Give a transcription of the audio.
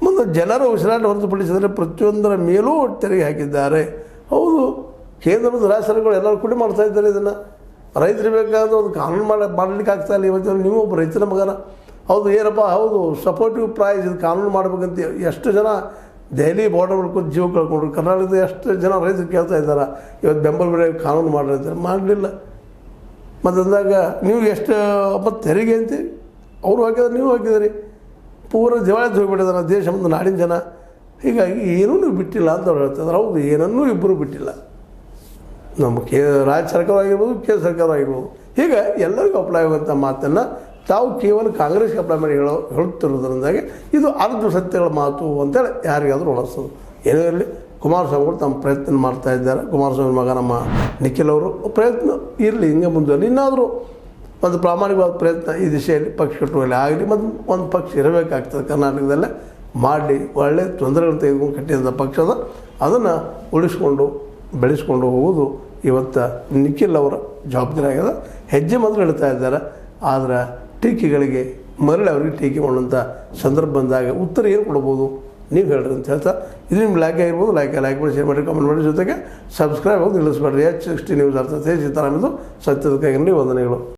ಮುಂದೆ ಜನರ ಉಸಿರಾಟ ಹೊರತುಪಡಿಸಿದರೆ ಪ್ರತಿಯೊಂದರ ಮೇಲೂ ತೆರಿಗೆ ಹಾಕಿದ್ದಾರೆ. ಹೌದು, ಕೇಂದ್ರದ ರಾಜ್ಯ ಸರ್ಕಾರಗಳು ಎಲ್ಲರೂ ಕೂಡಿ ಮಾಡ್ತಾ ಇದ್ದಾರೆ. ಇದನ್ನು ರೈತರು ಬೇಕಾದ ಒಂದು ಕಾನೂನು ಮಾಡಲಿಕ್ಕೆ ಆಗ್ತಾಯಿಲ್ಲ. ಇವತ್ತು ನೀವು ಒಬ್ಬ ರೈತನ ಮಗನ, ಹೌದು ಏನಪ್ಪ, ಹೌದು ಸಪೋರ್ಟಿವ್ ಪ್ರೈಸ್ ಇದು ಕಾನೂನು ಮಾಡಬೇಕಂತ ಎಷ್ಟು ಜನ ದೆಹಲಿ ಬಾರ್ಡರ್ ಮಾಡ್ಕೊಂಡು ಜೀವ ಕಳ್ಕೊಂಡ್ರು. ಕರ್ನಾಟಕದ ಎಷ್ಟು ಜನ ರೈತರು ಕೇಳ್ತಾ ಇದ್ದಾರೆ, ಇವತ್ತು ಬೆಂಬಲ ಬೆಲೆ ಕಾನೂನು ಮಾಡಿರ್ತಾರೆ, ಮಾಡಲಿಲ್ಲ. ಮತ್ತು ಅಂದಾಗ ನೀವು ಎಷ್ಟು ಮತ್ತು ತೆರಿಗೆ ಅಂತೀವಿ, ಅವರು ಹಾಕಿದ್ರೆ ನೀವು ಹಾಕಿದಿರಿ, ಪೂರ ದಿವಾಳಿ ಹೋಗಿಬಿಟ್ಟಿದ್ದಾರೆ ದೇಶ ಮುಂದೆ ನಾಡಿನ ಜನ. ಹೀಗಾಗಿ ಏನೂ ನೀವು ಬಿಟ್ಟಿಲ್ಲ ಅಂತ ಅವ್ರು ಹೇಳ್ತಿದ್ದಾರೆ. ಹೌದು, ಏನನ್ನೂ ಇಬ್ಬರು ಬಿಟ್ಟಿಲ್ಲ. ನಮ್ಮ ರಾಜ್ಯ ಸರ್ಕಾರ ಆಗಿರ್ಬೋದು, ಕೇಂದ್ರ ಸರ್ಕಾರ ಆಗಿರ್ಬೋದು, ಹೀಗೆ ಎಲ್ಲರಿಗೂ ಅಪ್ಲೈ ಆಗುವಂಥ ಮಾತನ್ನು ತಾವು ಕೇವಲ ಕಾಂಗ್ರೆಸ್ಗೆ ಅಪ್ಲೈ ಮಾಡಿ ಹೇಳುತ್ತಿರೋದ್ರಿಂದಾಗಿ ಇದು ಅರ್ಧ ಸತ್ಯಗಳ ಮಾತು ಅಂತೇಳಿ ಯಾರಿಗಾದರೂ ಉಳಿಸೋದು. ಏನೇ ಇರಲಿ, ಕುಮಾರಸ್ವಾಮಿಗಳು ತಮ್ಮ ಪ್ರಯತ್ನ ಮಾಡ್ತಾ ಇದ್ದಾರೆ. ಕುಮಾರಸ್ವಾಮಿ ಮಗ ನಮ್ಮ ನಿಖಿಲ್ ಅವರು ಪ್ರಯತ್ನ ಇರಲಿ, ಹಿಂಗೆ ಮುಂದುವರಲಿ. ಇನ್ನಾದರೂ ಒಂದು ಪ್ರಾಮಾಣಿಕವಾದ ಪ್ರಯತ್ನ ಈ ದಿಶೆಯಲ್ಲಿ ಪಕ್ಷ ಕಟ್ಟುವಲ್ಲಿ ಆಗಲಿ, ಮತ್ತು ಒಂದು ಪಕ್ಷ ಇರಬೇಕಾಗ್ತದೆ ಕರ್ನಾಟಕದಲ್ಲೇ. ಮಾಡಲಿ, ಒಳ್ಳೆಯ ತೊಂದರೆಗಳನ್ನು ತೆಗೆದುಕೊಂಡು ಕಟ್ಟಿದಂಥ ಪಕ್ಷದ ಅದನ್ನು ಉಳಿಸ್ಕೊಂಡು ಬೆಳೆಸ್ಕೊಂಡು ಹೋಗೋದು ಇವತ್ತು ನಿಖಿಲ್ ಅವರ ಜವಾಬ್ದಾರಿ ಆಗ್ಯದ. ಹೆಜ್ಜೆ ಮಾತ್ರ ಇಡ್ತಾ ಇದ್ದಾರೆ. ಆದರೆ ಟೀಕೆಗಳಿಗೆ ಮರಳಿ ಅವರಿಗೆ ಟೀಕೆ ಮಾಡುವಂಥ ಸಂದರ್ಭ ಬಂದಾಗ ಉತ್ತರ ಏನು ಕೊಡ್ಬೋದು ನೀವು ಹೇಳ್ರಿ ಅಂತ ಹೇಳ್ತಾ, ಇದು ನಿಮ್ಮ ಲೈಕ್ ಆಗಿರ್ಬೋದು. ಲೈಕ್ ಮಾಡಿ, ಶೇರ್ ಮಾಡಿ, ಕಮೆಂಟ್ ಮಾಡಿ, ಜೊತೆಗೆ ಸಬ್ಸ್ಕ್ರೈಬ್ ಆಗೋದು ನಿಲ್ಲಿಸ್ಬೇಡ್ರಿ. H60 ನ್ಯೂಸ್ ಅರ್ಥ ಸೀತಾರಾಮದು ಸತ್ಯದ ಕೈಗಂಡಿ ವಂದನೆಗಳು.